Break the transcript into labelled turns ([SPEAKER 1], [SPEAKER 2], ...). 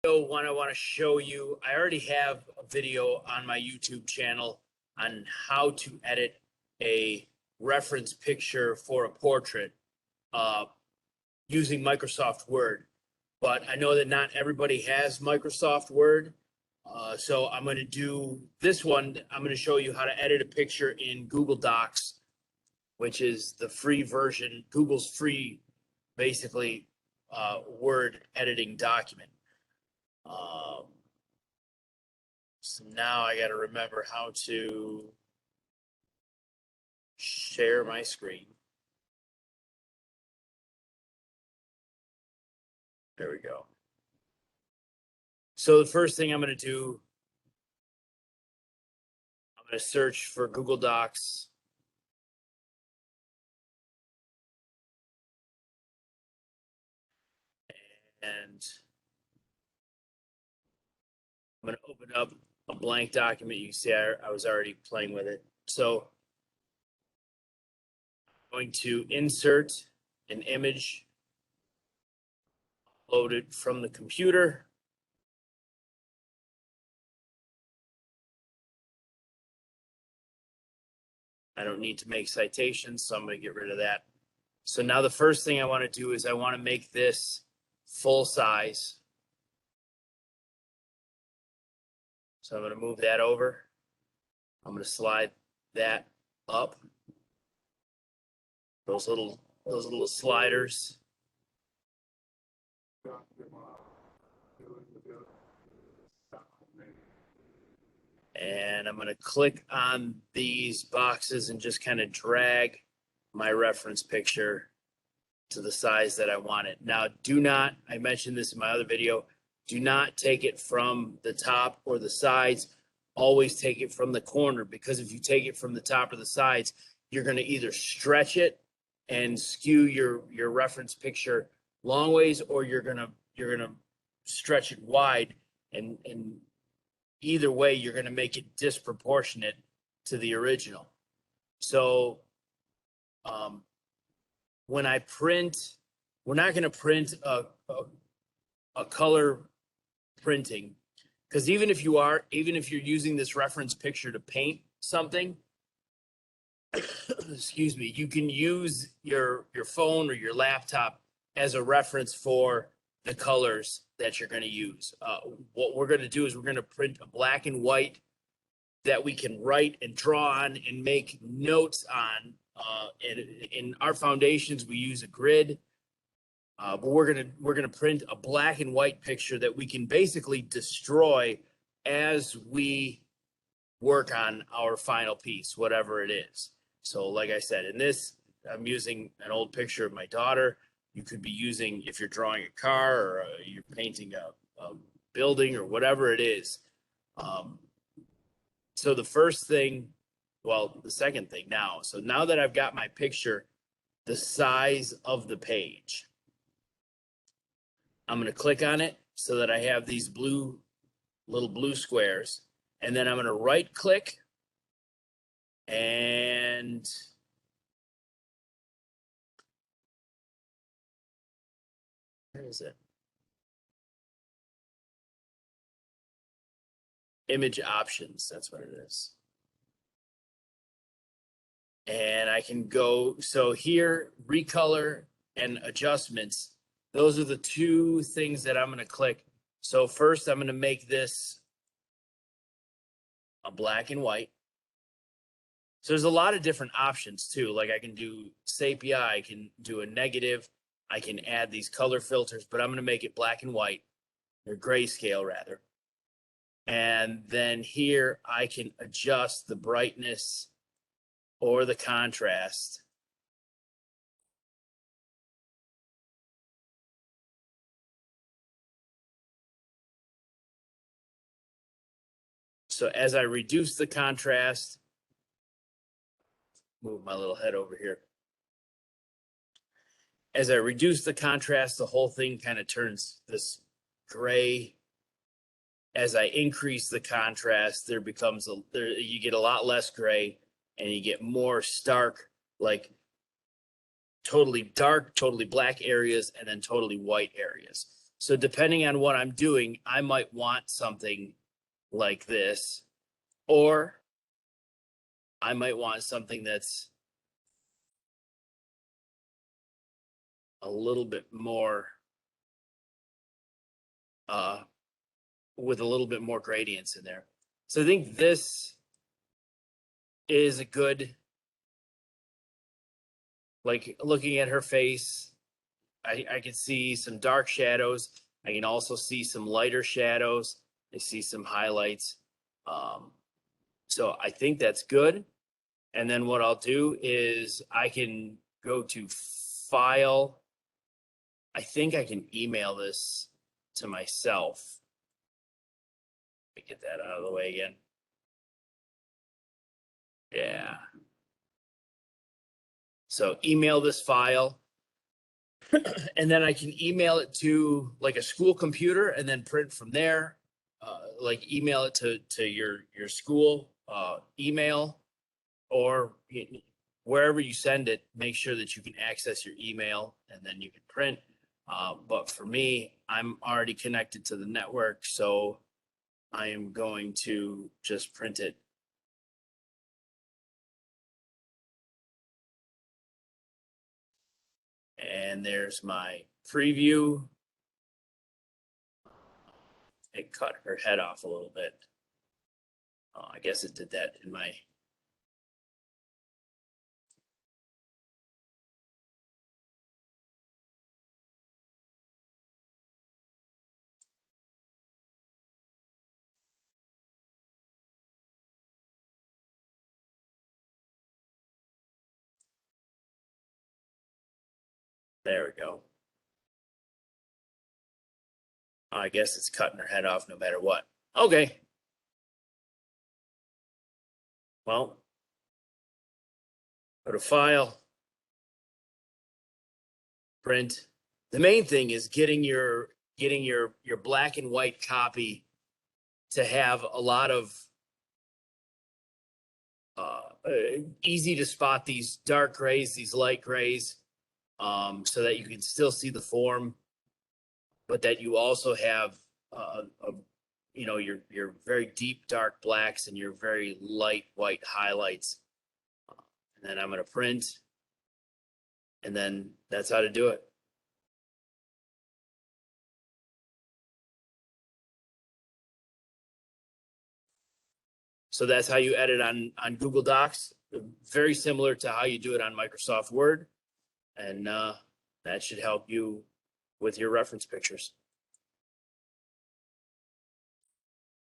[SPEAKER 1] One I want to show you. I already have a video on my YouTube channel on how to edit a reference picture for a portrait uh, using Microsoft Word. But I know that not everybody has Microsoft Word. So I'm going to do this one. I'm going to show you how to edit a picture in Google Docs, which is the free version, Google's free, basically, Word editing document. So now I got to remember how to share my screen. There we go. So the first thing I'm going to do, I'm going to search for Google Docs. And I'm going to open up a blank document. You can see I was already playing with it. So I'm going to insert an image, load it from the computer. I don't need to make citations, so I'm going to get rid of that. So now the first thing I want to do is I want to make this full size. So I'm going to move that over. I'm going to slide that up. Those little sliders. And I'm going to click on these boxes and just kind of drag my reference picture to the size that I want it. Now, do not, I mentioned this in my other video, do not take it from the top or the sides. Always take it from the corner, because if you take it from the top or the sides, you're going to either stretch it and skew your reference picture long ways, or you're going to stretch it wide, and either way you're going to make it disproportionate to the original. So when I print, we're not going to print a color printing, because even if you're using this reference picture to paint something, excuse me, you can use your phone or your laptop as a reference for the colors that you're going to use. What we're going to do is we're going to print a black and white that we can write and draw on and make notes on. In our foundations, we use a grid, but we're gonna print a black and white picture that we can basically destroy as we work on our final piece, whatever it is. So, like I said, in this, I'm using an old picture of my daughter. You could be using, if you're drawing a car, or you're painting a building, or whatever it is. So the first thing, well, the second thing now. So now that I've got my picture the size of the page, I'm going to click on it so that I have these little blue squares. And then I'm going to right click and where is it? Image options. That's what it is. And I can go, so here, recolor and adjustments. Those are the two things that I'm going to click. So first, I'm going to make this a black and white. So there's a lot of different options too. Like I can do sepia, I can do a negative, I can add these color filters, but I'm going to make it black and white, or grayscale rather. And then here I can adjust the brightness or the contrast. So as I reduce the contrast, move my little head over here. As I reduce the contrast, the whole thing kind of turns this gray. As I increase the contrast, you get a lot less gray, and you get more stark, like totally dark, totally black areas, and then totally white areas. So depending on what I'm doing, I might want something like this, or I might want something that's a little bit more, uh, with a little bit more gradients in there. So I think this is a good, like looking at her face, I can see some dark shadows. I can also see some lighter shadows. I see some highlights. So I think that's good. And then what I'll do is I can go to file. I think I can email this to myself. Let me get that out of the way again. Yeah. So email this file. And then I can email it to like a school computer and then print from there. Like email it to your school email, or wherever you send it, make sure that you can access your email and then you can print. But for me, I'm already connected to the network, so I am going to just print it. And there's my preview. It cut her head off a little bit. I guess it did that in my. There we go. I guess it's cutting her head off no matter what. Okay. Well, go to file, print. The main thing is getting your black and white copy to have a lot of easy to spot these dark grays, these light grays, so that you can still see the form, but that you also have your very deep dark blacks and your very light white highlights. And then I'm going to print, and then that's how to do it. So that's how you edit on Google Docs. Very similar to how you do it on Microsoft Word. And that should help you with your reference pictures.